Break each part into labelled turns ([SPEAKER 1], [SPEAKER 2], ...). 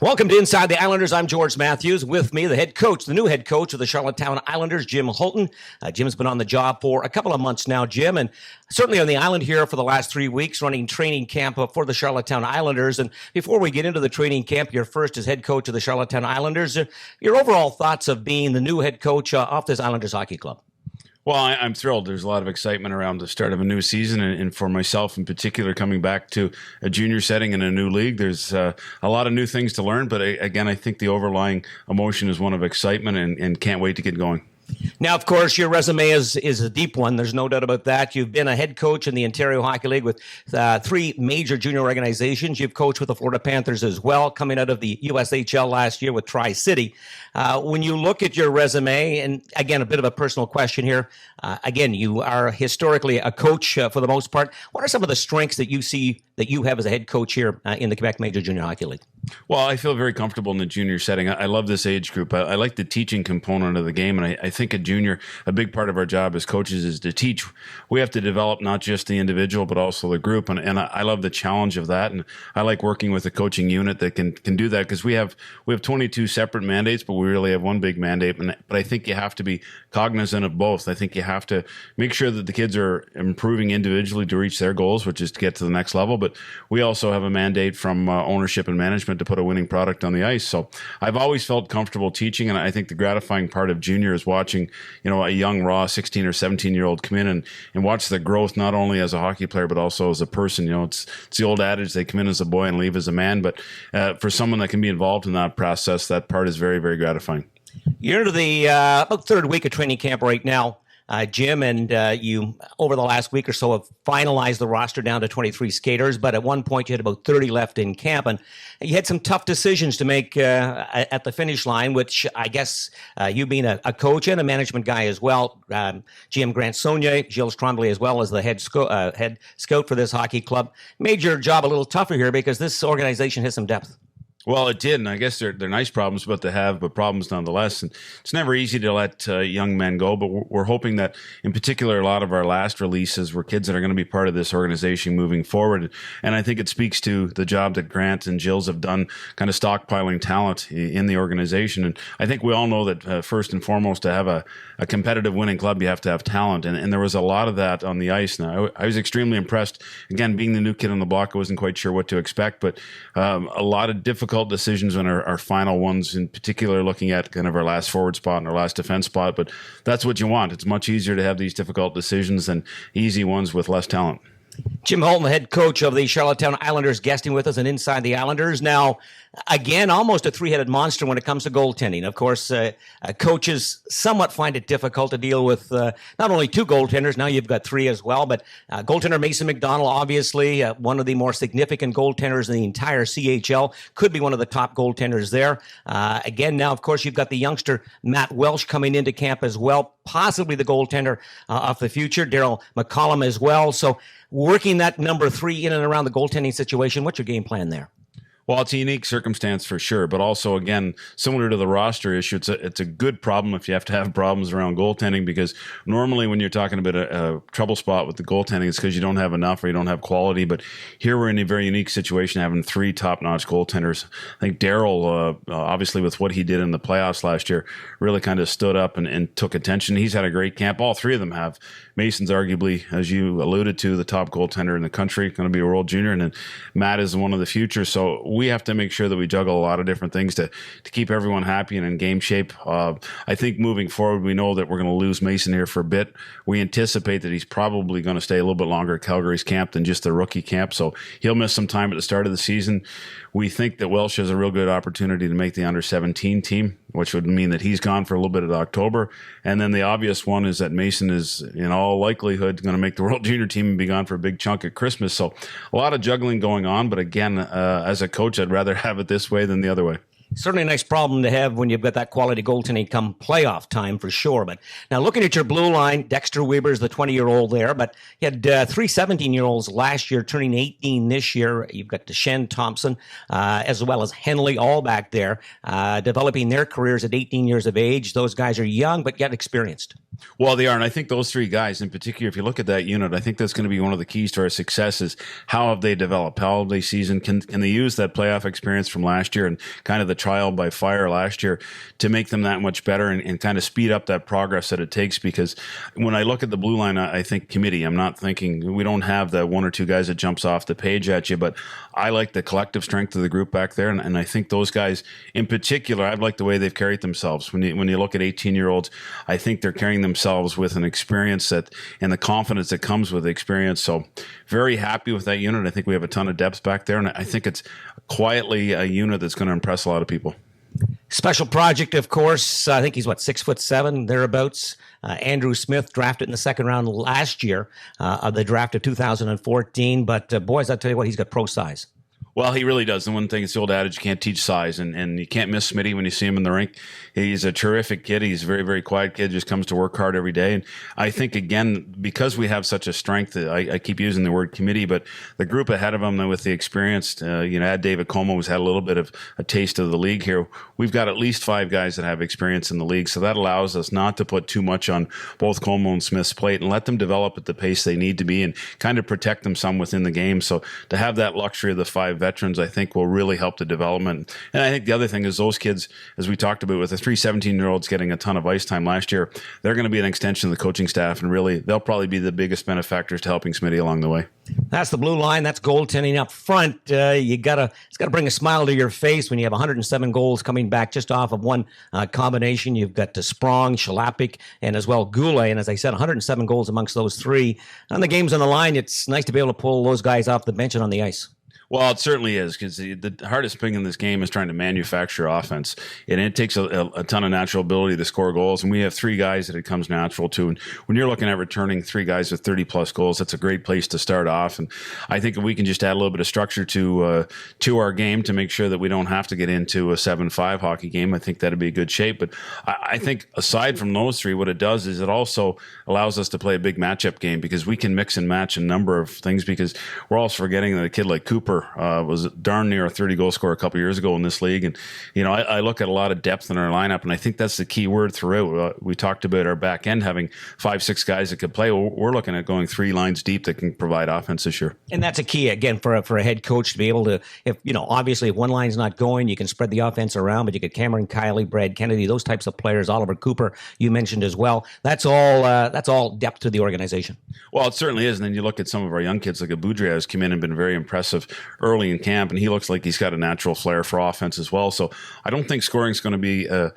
[SPEAKER 1] Welcome to Inside the Islanders. I'm George Matthews. With me, the head coach, the new head coach of the Charlottetown Islanders, Jim Hulton. Jim's been on the job for a couple of months now, Jim, and certainly on the island here for the last 3 weeks, running training camp for the Charlottetown Islanders. And before we get into the training camp, you're first as head coach of the Charlottetown Islanders. Your overall thoughts of being the new head coach of this Islanders hockey club?
[SPEAKER 2] Well, I'm thrilled. There's a lot of excitement around the start of a new season, and for myself in particular, coming back to a junior setting in a new league, there's a lot of new things to learn. But again, I think the overlying emotion is one of excitement, and can't wait to get going.
[SPEAKER 1] Now, of course, your resume is a deep one. There's no doubt about that. You've been a head coach in the Ontario Hockey League with 3 major junior organizations. You've coached with the Florida Panthers as well, coming out of the USHL last year with Tri-City. When you look at your resume, and again, a bit of a personal question here, again, you are historically a coach for the most part. What are some of the strengths that you see that you have as a head coach here in the Quebec Major Junior Hockey League?
[SPEAKER 2] Well, I feel very comfortable in the junior setting. I love this age group. I like the teaching component of the game, and I think a big part of our job as coaches is to teach. We have to develop not just the individual, but also the group, and I love the challenge of that, and I like working with a coaching unit that can do that, because we have 22 separate mandates, but we really have one big mandate. But I think you have to be cognizant of both. I think you have to make sure that the kids are improving individually to reach their goals, which is to get to the next level, but we also have a mandate from ownership and management to put a winning product on the ice. So I've always felt comfortable teaching, and I think the gratifying part of junior is watching, a young, raw 16 or 17-year-old come in and watch the growth, not only as a hockey player, but also as a person. It's the old adage, they come in as a boy and leave as a man. But for someone that can be involved in that process, that part is very, very gratifying.
[SPEAKER 1] You're into the about third week of training camp right now, Jim, and you, over the last week or so, have finalized the roster down to 23 skaters, but at one point you had about 30 left in camp, and you had some tough decisions to make at the finish line, which I guess you being a coach and a management guy as well, GM Grant Saunier, Gilles Tremblay, as well as the head scout for this hockey club, made your job a little tougher here because this organization has some depth.
[SPEAKER 2] Well, it did, and I guess they're nice problems, but problems nonetheless. And it's never easy to let young men go, but we're hoping that, in particular, a lot of our last releases were kids that are going to be part of this organization moving forward. And I think it speaks to the job that Grant and Gilles have done, kind of stockpiling talent in the organization. And I think we all know that first and foremost, to have a competitive winning club, you have to have talent. And there was a lot of that on the ice. Now, I was extremely impressed. Again, being the new kid on the block, I wasn't quite sure what to expect, but a lot of difficult decisions on our final ones, in particular looking at kind of our last forward spot and our last defense spot. But that's what you want. It's much easier to have these difficult decisions than easy ones with less talent.
[SPEAKER 1] Jim Hulton, the head coach of the Charlottetown Islanders, guesting with us and Inside the Islanders. Now, again, almost a three-headed monster when it comes to goaltending. Of course, coaches somewhat find it difficult to deal with not only 2 goaltenders, now you've got 3 as well, but goaltender Mason McDonald, obviously one of the more significant goaltenders in the entire CHL, could be one of the top goaltenders there. Again, now, of course, you've got the youngster Matt Welsh coming into camp as well, possibly the goaltender of the future, Daryl McCollum as well. So working that number 3 in and around the goaltending situation, what's your game plan there?
[SPEAKER 2] Well, it's a unique circumstance for sure, but also, again, similar to the roster issue, it's a good problem if you have to have problems around goaltending, because normally when you're talking about a trouble spot with the goaltending, it's because you don't have enough or you don't have quality. But here we're in a very unique situation, having 3 top-notch goaltenders. I think Daryl, obviously with what he did in the playoffs last year, really kind of stood up and took attention. He's had a great camp. All 3 of them have. Mason's arguably, as you alluded to, the top goaltender in the country, going to be a world junior, and then Matt is one of the future. So we have to make sure that we juggle a lot of different things to keep everyone happy and in game shape. I think moving forward, we know that we're going to lose Mason here for a bit. We anticipate that he's probably going to stay a little bit longer at Calgary's camp than just the rookie camp, so he'll miss some time at the start of the season. We think that Welsh has a real good opportunity to make the under-17 team, which would mean that he's gone for a little bit of October. And then the obvious one is that Mason is, in all likelihood, going to make the World Junior team and be gone for a big chunk at Christmas. So a lot of juggling going on. But again, as a coach, I'd rather have it this way than the other way.
[SPEAKER 1] Certainly a nice problem to have when you've got that quality goaltending come playoff time for sure. But now looking at your blue line, Dexter Weber's the 20-year-old there, but you had 3 17-year-olds last year turning 18 this year. You've got Deshaun Thompson as well as Henley all back there developing their careers at 18 years of age. Those guys are young but yet experienced.
[SPEAKER 2] Well, they are. And I think those three guys in particular, if you look at that unit, I think that's going to be one of the keys to our success is how have they developed? How have they seasoned? Can they use that playoff experience from last year and kind of the trial by fire last year to make them that much better and kind of speed up that progress that it takes? Because when I look at the blue line, I think committee. I'm not thinking we don't have the one or two guys that jumps off the page at you, but I like the collective strength of the group back there. And I think those guys in particular, I like the way they've carried themselves. When you look at 18-year-olds, I think they're carrying themselves with an experience that and the confidence that comes with experience. So very happy with that unit. I think we have a ton of depth back there, and I think it's quietly a unit that's going to impress a lot of people.
[SPEAKER 1] Special project, of course. I think he's 6'7" thereabouts. Andrew Smith drafted in the second round last year of the draft of 2014. But boys, I'll tell you what, he's got pro size.
[SPEAKER 2] Well, he really does. The one thing, it's the old adage, you can't teach size, and you can't miss Smitty when you see him in the rink. He's a terrific kid. He's a very, very quiet kid, just comes to work hard every day. And I think, again, because we have such a strength, I keep using the word committee, but the group ahead of him with the experienced, add David Como, who's had a little bit of a taste of the league here. We've got at least 5 guys that have experience in the league, so that allows us not to put too much on both Como and Smith's plate and let them develop at the pace they need to be and kind of protect them some within the game. So to have that luxury of the 5 veterans, I think will really help the development. And I think the other thing is those kids, as we talked about with the 3 17-year-olds getting a ton of ice time last year, they're going to be an extension of the coaching staff, and really they'll probably be the biggest benefactors to helping Smitty along the way.
[SPEAKER 1] That's the blue line. That's goaltending up front. It's got to bring a smile to your face when you have 107 goals coming back just off of one combination. You've got Sprong, Shalapik, and as well Goulet. And as I said, 107 goals amongst those 3. On the games on the line, it's nice to be able to pull those guys off the bench and on the ice.
[SPEAKER 2] Well, it certainly is, because the hardest thing in this game is trying to manufacture offense, and it takes a ton of natural ability to score goals, and we have 3 guys that it comes natural to. And when you're looking at returning 3 guys with 30-plus goals, that's a great place to start off. And I think if we can just add a little bit of structure to our game to make sure that we don't have to get into a 7-5 hockey game, I think that'd be a good shape. But I think aside from those 3, what it does is it also allows us to play a big matchup game, because we can mix and match a number of things, because we're also forgetting that a kid like Cooper was darn near a 30-goal scorer a couple years ago in this league. And, I look at a lot of depth in our lineup, and I think that's the key word throughout. We talked about our back end having 5-6 guys that could play. Well, we're looking at going 3 lines deep that can provide offense this year. And
[SPEAKER 1] that's a key, again, for a head coach to be able to, obviously if one line's not going, you can spread the offense around, but you get Cameron Kiley, Brad Kennedy, those types of players, Oliver Cooper, you mentioned as well. That's all depth to the organization.
[SPEAKER 2] Well, it certainly is. And then you look at some of our young kids, like Boudria has come in and been very impressive early in camp, and he looks like he's got a natural flair for offense as well. So I don't think scoring is going to be a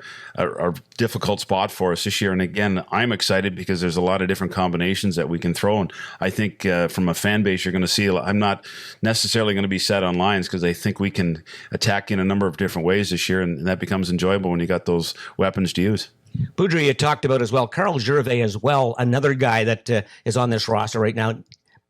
[SPEAKER 2] difficult spot for us this year. And again, I'm excited because there's a lot of different combinations that we can throw. And I think from a fan base, you're going to see, I'm not necessarily going to be set on lines, because I think we can attack in a number of different ways this year, and that becomes enjoyable when you got those weapons to use.
[SPEAKER 1] Boudria, you talked about as well. Carl Gervais as well, another guy that is on this roster right now.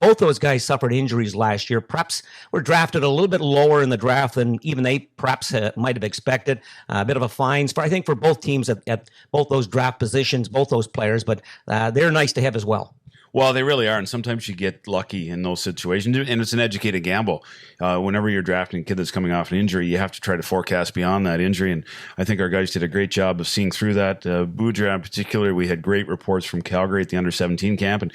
[SPEAKER 1] Both those guys suffered injuries last year. Perhaps were drafted a little bit lower in the draft than even they perhaps might have expected. A bit of a fines, I think, for both teams at both those draft positions, both those players. But they're nice to have as well.
[SPEAKER 2] Well, they really are, and sometimes you get lucky in those situations, and it's an educated gamble. Whenever you're drafting a kid that's coming off an injury, you have to try to forecast beyond that injury, and I think our guys did a great job of seeing through that. Boudria in particular, we had great reports from Calgary at the under-17 camp, and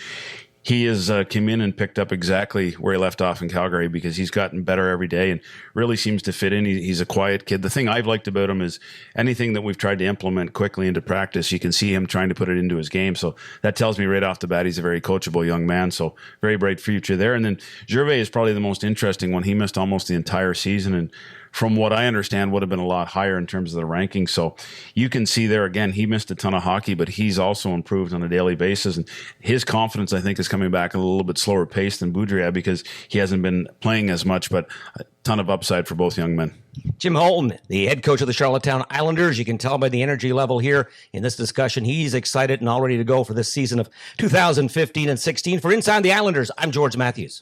[SPEAKER 2] he has come in and picked up exactly where he left off in Calgary, because he's gotten better every day and really seems to fit in. He's a quiet kid. The thing I've liked about him is anything that we've tried to implement quickly into practice, you can see him trying to put it into his game. So that tells me right off the bat he's a very coachable young man. So very bright future there. And then Gervais is probably the most interesting one. He missed almost the entire season, and from what I understand, would have been a lot higher in terms of the ranking. So you can see there, again, he missed a ton of hockey, but he's also improved on a daily basis. And his confidence, I think, is coming back at a little bit slower pace than Boudria, because he hasn't been playing as much, but a ton of upside for both young men.
[SPEAKER 1] Jim Hulton, the head coach of the Charlottetown Islanders. You can tell by the energy level here in this discussion, he's excited and all ready to go for this season of 2015 and 16. For Inside the Islanders, I'm George Matthews.